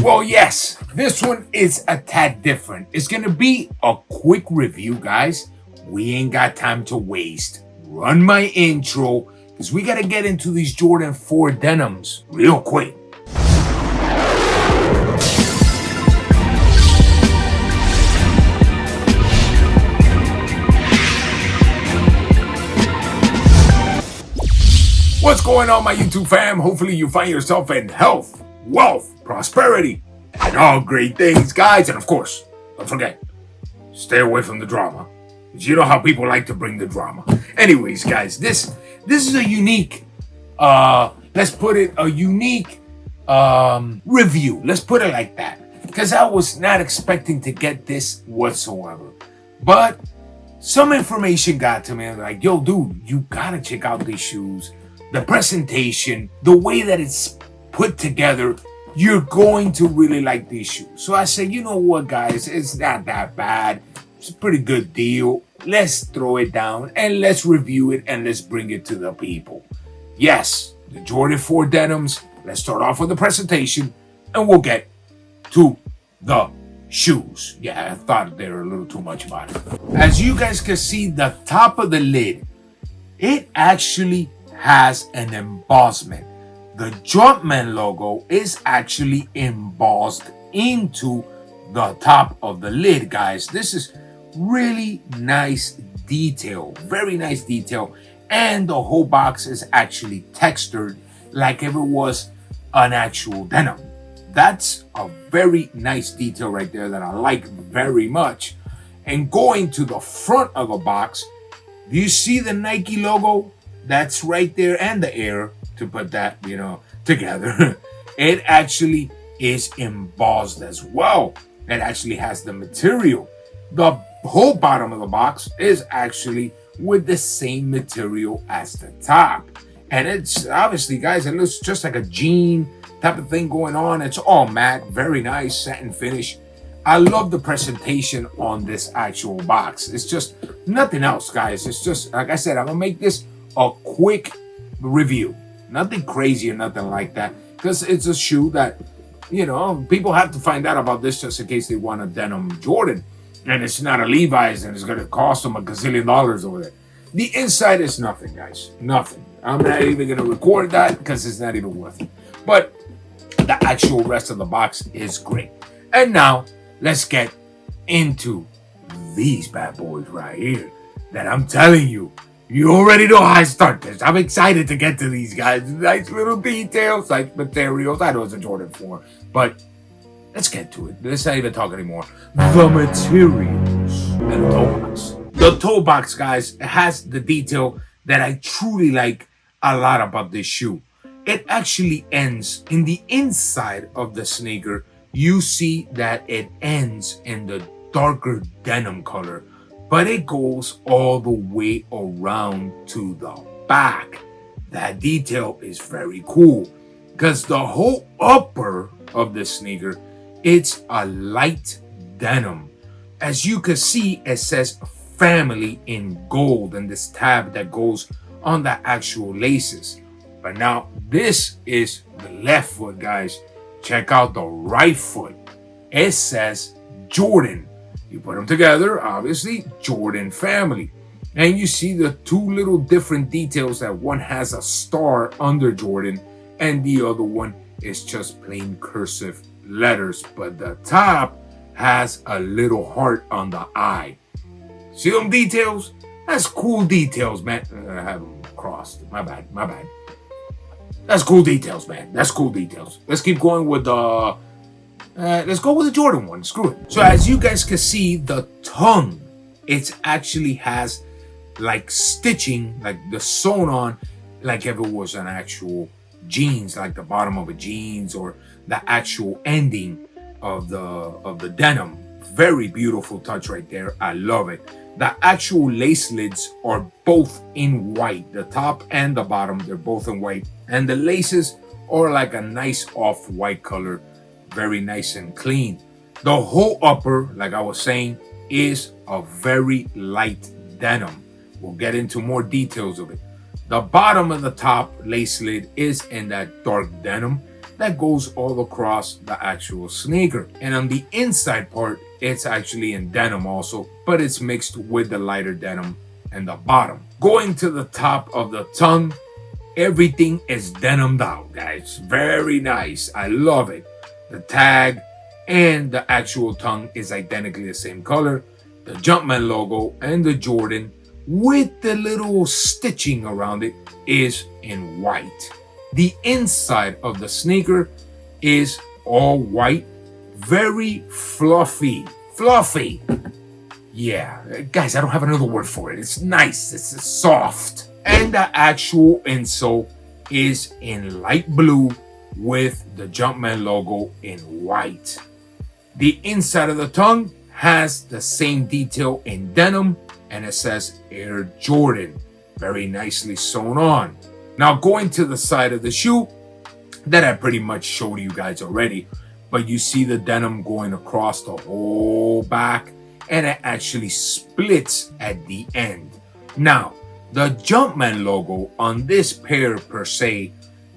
Well, yes, this one is a tad different. It's gonna be a quick review, guys. We ain't got time to waste. Run my intro, because we gotta get into these Jordan 4 denims real quick. What's going on, my YouTube fam? Hopefully you find yourself in health, wealth, prosperity, and all great things, guys. And of course, don't forget, stay away from the drama, because you know how people like to bring the drama. Anyways, guys, this is a unique, let's put it, a unique review. Let's put it like that, because I was not expecting to get this whatsoever. But some information got to me. I'm like, yo, dude, you gotta check out these shoes. The presentation, the way that it's put together, you're going to really like these shoes. So I said, you know what, guys, it's not that bad. It's a pretty good deal. Let's throw it down and let's review it and let's bring it to the people. Yes, the Jordan 4 denims. Let's start off with the presentation and we'll get to the shoes. Yeah, I thought they were a little too much about it. As you guys can see, the top of the lid, it actually has an embossment. The Jumpman logo is actually embossed into the top of the lid, guys. This is really nice detail, very nice detail, and the whole box is actually textured like if it was an actual denim. That's a very nice detail right there that I like very much. And going to the front of the box, do you see the Nike logo? That's right there, and the Air, to put that, together. It actually is embossed as well. It actually has the material. The whole bottom of the box is actually with the same material as the top. And it's obviously, guys, it looks just like a jean type of thing going on. It's all matte, very nice satin finish. I love the presentation on this actual box. It's just nothing else, guys. It's just, like I said, I'm gonna make this a quick review, nothing crazy or nothing like that, because it's a shoe that people have to find out about this just in case they want a denim Jordan, and it's not a Levi's and it's going to cost them $1 gazillion over there. The inside is nothing, guys, nothing. I'm not even going to record that because it's not even worth it, but the actual rest of the box is great. And now let's get into these bad boys right here that I'm telling you. You already know how I start this. I'm excited to get to these guys. Nice little details, nice materials. I know it's a Jordan 4, but let's get to it. Let's not even talk anymore. The materials and the toe box. The toe box, guys, has the detail that I truly like a lot about this shoe. It actually ends in the inside of the sneaker. You see that it ends in the darker denim color, but it goes all the way around to the back. That detail is very cool because the whole upper of the sneaker, it's a light denim. As you can see, it says family in gold and this tab that goes on the actual laces. But now this is the left foot, guys. Check out the right foot. It says Jordan. You put them together, obviously, Jordan family. And you see the two little different details, that one has a star under Jordan and the other one is just plain cursive letters. But the top has a little heart on the eye. See them details? That's cool details, man. I have them crossed. My bad. That's cool details, man. That's cool details. Let's keep going with the... let's go with the Jordan one. Screw it. So as you guys can see, the tongue, it actually has like stitching, like the sewn on, like if it was an actual jeans, like the bottom of a jeans or the actual ending of the denim. Very beautiful touch right there. I love it. The actual lace lids are both in white. The top and the bottom, they're both in white. And the laces are like a nice off-white color. Very nice and clean. The whole upper, like I was saying, is a very light denim. We'll get into more details of it. The bottom of the top lace lid is in that dark denim. that goes all across the actual sneaker. And on the inside part, it's actually in denim also, but it's mixed with the lighter denim and the bottom. Going to the top of the tongue, everything is denimed out, guys. Very nice. I love it. The tag and the actual tongue is identically the same color. The Jumpman logo and the Jordan with the little stitching around it is in white. The inside of the sneaker is all white, very fluffy. Fluffy. Yeah, guys, I don't have another word for it. It's nice, it's soft. And the actual insole is in light blue with the Jumpman logo in white. The inside of the tongue has the same detail in denim, and it says Air Jordan, very nicely sewn on. Now going to the side of the shoe, that I pretty much showed you guys already, but you see the denim going across the whole back, and it actually splits at the end. Now, the Jumpman logo on this pair per se,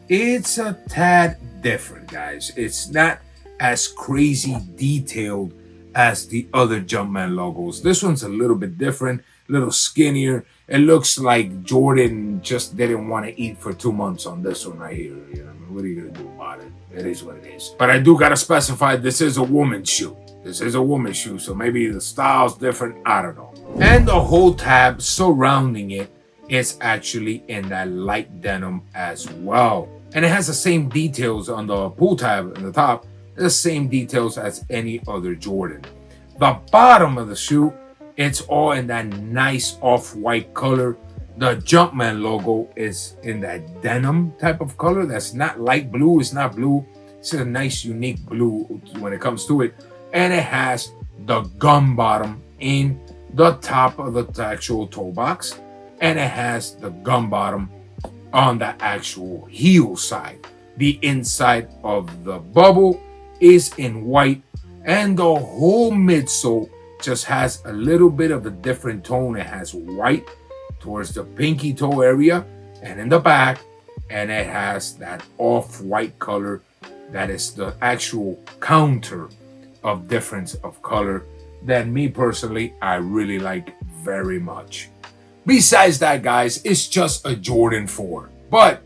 it's a tad different, guys. It's not as crazy detailed as the other Jumpman logos. This one's a little bit different, a little skinnier. It looks like Jordan just didn't want to eat for 2 months on this one right here. You know, what are you gonna do about it? It is what it is. But I do gotta specify this is a woman's shoe. This is a woman's shoe, so maybe the style's different. I don't know. And the whole tab surrounding it is actually in that light denim as well. And it has the same details on the pull tab in the top, the same details as any other Jordan. The bottom of the shoe, it's all in that nice off-white color. The Jumpman logo is in that denim type of color. That's not light blue. It's not blue. It's a nice, unique blue when it comes to it. And it has the gum bottom in the top of the actual toe box. And it has the gum bottom on the actual heel side. The inside of the bubble is in white. And the whole midsole just has a little bit of a different tone. It has white towards the pinky toe area and in the back, and it has that off-white color that is the actual counter of difference of color that me personally, I really like very much. Besides that, guys, it's just a Jordan 4, but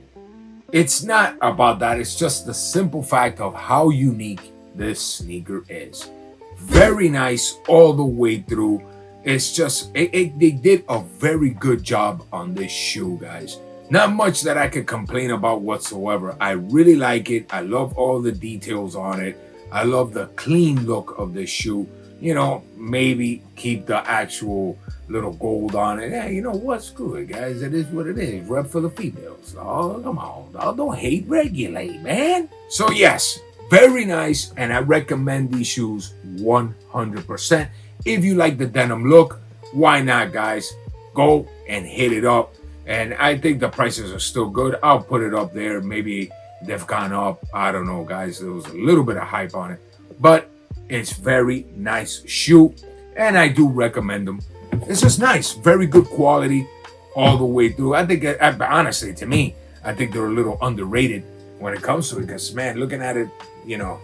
it's not about that. It's just the simple fact of how unique this sneaker is. Very nice all the way through. It's just, they did a very good job on this shoe, guys. Not much that I could complain about whatsoever. I really like it. I love all the details on it. I love the clean look of this shoe. You know, maybe keep the actual little gold on it. Hey, you know what? Screw it, guys. It is what it is. Rep for the females. Oh, come on. Oh, don't hate, regulate, man. So yes, very nice, and I recommend these shoes 100%. If you like the denim look, why not, guys? Go and hit it up. And I think the prices are still good. I'll put it up there. Maybe they've gone up. I don't know, guys. There was a little bit of hype on it. But it's very nice shoe, and I do recommend them. It's just nice. Very good quality all the way through. I think, honestly, to me, I think they're a little underrated when it comes to it. Because, man, looking at it, you know,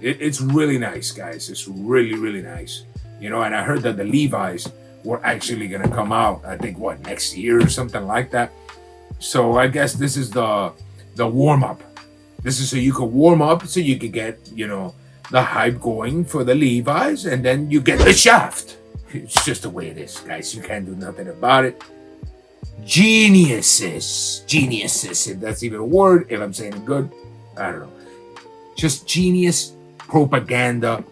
it's really nice, guys. It's really, really nice. You know, and I heard that the Levis were actually going to come out, I think, what, next year or something like that. So I guess this is the warm-up. This is so you can warm up, so you can get, you know, the hype going for the Levis, and then you get the shaft. It's just the way it is, guys. You can't do nothing about it. Geniuses, if that's even a word, if I'm saying it good, I don't know. Just genius propaganda,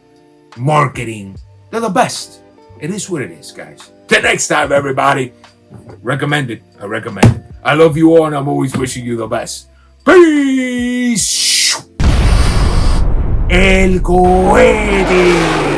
marketing. They're the best. It is what it is, guys. Till next time, everybody. Recommend it. I recommend it. I love you all, and I'm always wishing you the best. Peace. El cohete.